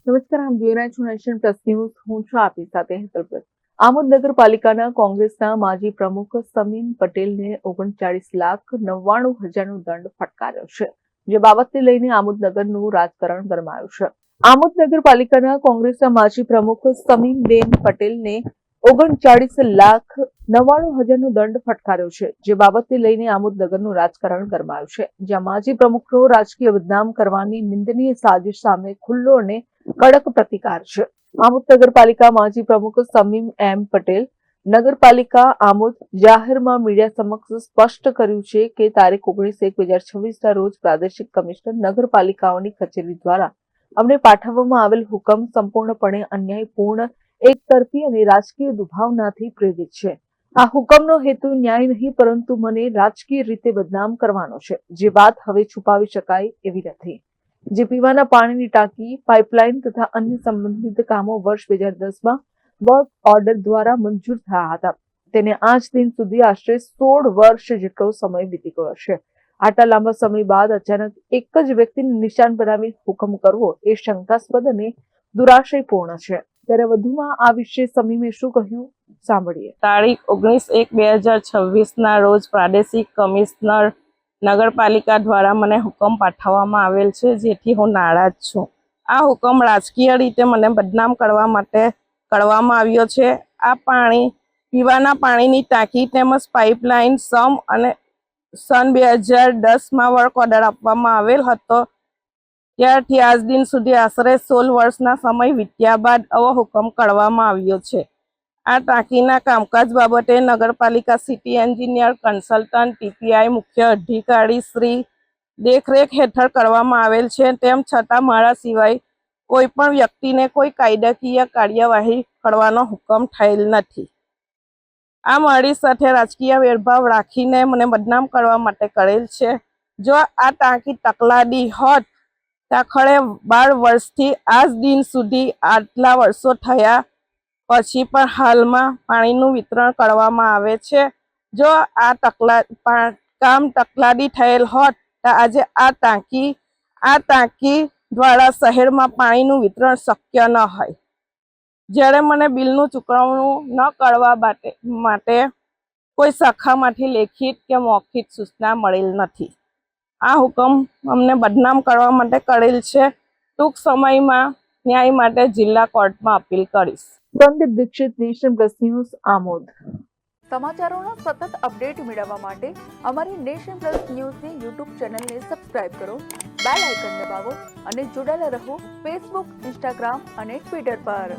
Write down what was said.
નમસ્કાર, આમ જોઈ રહ્યા છો નેશન પ્લસ ન્યૂઝ. હું છું આપની સાથે હેતલ. આમોદ નગરપાલિકાના કોંગ્રેસના માજી પ્રમુખ સમીમ પટેલને 39,99,000નો દંડ ફટકાર્યો છે, જે બાબતને લઈને આમોદ નગરનું રાજકારણ ગરમાયું છે. આમોદ નગરપાલિકાના કોંગ્રેસના માજી પ્રમુખ સમીમબેન પટેલને 39,99,000નો દંડ ફટકાર્યો છે, જે બાબતને લઈને આમોદ નગરનું રાજકારણ ગરમાયું છે. જ્યાં માજી પ્રમુખનો રાજકીય બદનામ કરવાની નિંદનીય સાજિશ સામે ખુલ્લો અને કડક પ્રતિકાર છે. આમોદ નગરપાલિકા માજી પ્રમુખ સમીમ એમ પટેલ નગરપાલિકા આમોદ જાહેરમાં મીડિયા સમક્ષ સ્પષ્ટ કર્યું છે કે તારીખ 19/1/2026ના રોજ પ્રાદેશિક કમિશનર નગરપાલિકાઓની કચેરી દ્વારા અમને પાઠવવામાં આવેલ હુકમ સંપૂર્ણપણે અન્યાયપૂર્ણ, એકતરફી અને રાજકીય દુભાવનાથી પ્રેરિત છે. આ હુકમનો હેતુ ન્યાય નહીં પરંતુ મને રાજકીય રીતે બદનામ કરવાનો છે, જે વાત હવે છુપાવી શકાય એવી નથી. જે પીવાના પાણીની ટાંકી, પાઇપલાઇન તથા અન્ય સંબંધિત કામો વર્ષ 2010માં વર્ક ઓર્ડર દ્વારા મંજૂર થયા હતા, તેને આજ દિન સુધી આશરે 16 વર્ષ જેટલો સમય વીતી ગયો છે. આટલા લાંબા સમય બાદ અચાનક એક જ વ્યક્તિને નિશાન બનાવી હુકમ કરવો એ શંકાસ્પદ અને દુરાશયપૂર્ણ છે. ત્યારે વધુમાં આ વિશે સમીમે શું કહ્યું, સાંભળીએ. તારીખ 19/1/2026ના રોજ પ્રાદેશિક કમિશનર નગરપાલિકા દ્વારા મને હુકમ પાઠવવામાં આવેલ છે, જેથી હું નારાજ છું. આ હુકમ રાજકીય રીતે મને બદનામ કરવા માટે કરવામાં આવ્યો છે. આ પીવાના પાણીની ટાંકી તેમજ પાઇપલાઇન સન 2010માં વર્ક ઓર્ડર આપવામાં આવેલ હતો. ત્યારથી આજ દિન સુધી આશરે 16 વર્ષના સમય વીત્યા બાદ આવો હુકમ કરવામાં આવ્યો છે. આ ટાંકીના કામકાજ બાબતે નગરપાલિકા સિટી એન્જિનિયર, કન્સલ્ટન્ટ, TPI મુખ્ય અધિકારી શ્રી દેખરેખ હેઠળ કરવામાં આવેલ છે. તેમ છતાં મારા સિવાય કોઈ પણ વ્યક્તિને કોઈ કાયદાકીય કાર્યવાહી કરવાનો હુકમ થયેલ નથી. આ મારી સાથે રાજકીય વેરભાવ રાખીને મને બદનામ કરવા માટે કરેલ છે. જો આ ટાંકી તકલાદી હોત આખરે 12 વર્ષથી આજ દિન સુધી આટલા વર્ષો થયા પછી પણ હાલમાં પાણીનું વિતરણ કરવામાં આવે છે. જો આ કામ તકલાદી થયેલ હોત તો આજે આ ટાંકી દ્વારા શહેરમાં પાણીનું વિતરણ શક્ય ન હોય. જ્યારે મને બિલનું ચૂકવણું ન કરવા માટે કોઈ શાખામાંથી લેખિત કે મૌખિક સૂચના મળેલ નથી. આ હુકમ અમને બદનામ કરવા માટે કરેલ છે. ટૂંક સમયમાં ન્યાય માટે જિલ્લા કોર્ટમાં અપીલ કરીશ. Sandeep Dixit, nation plus news, Amod. સમાચારોના સતત અપડેટ મેળવવા માટે અમારી નેશન પ્લસ ન્યૂઝની યુટ્યુબ ચેનલને સબસ્ક્રાઇબ કરો, બેલ આઇકન દબાવો અને જોડાયેલા રહો ફેસબુક, ઇન્સ્ટાગ્રામ અને ટ્વિટર પર.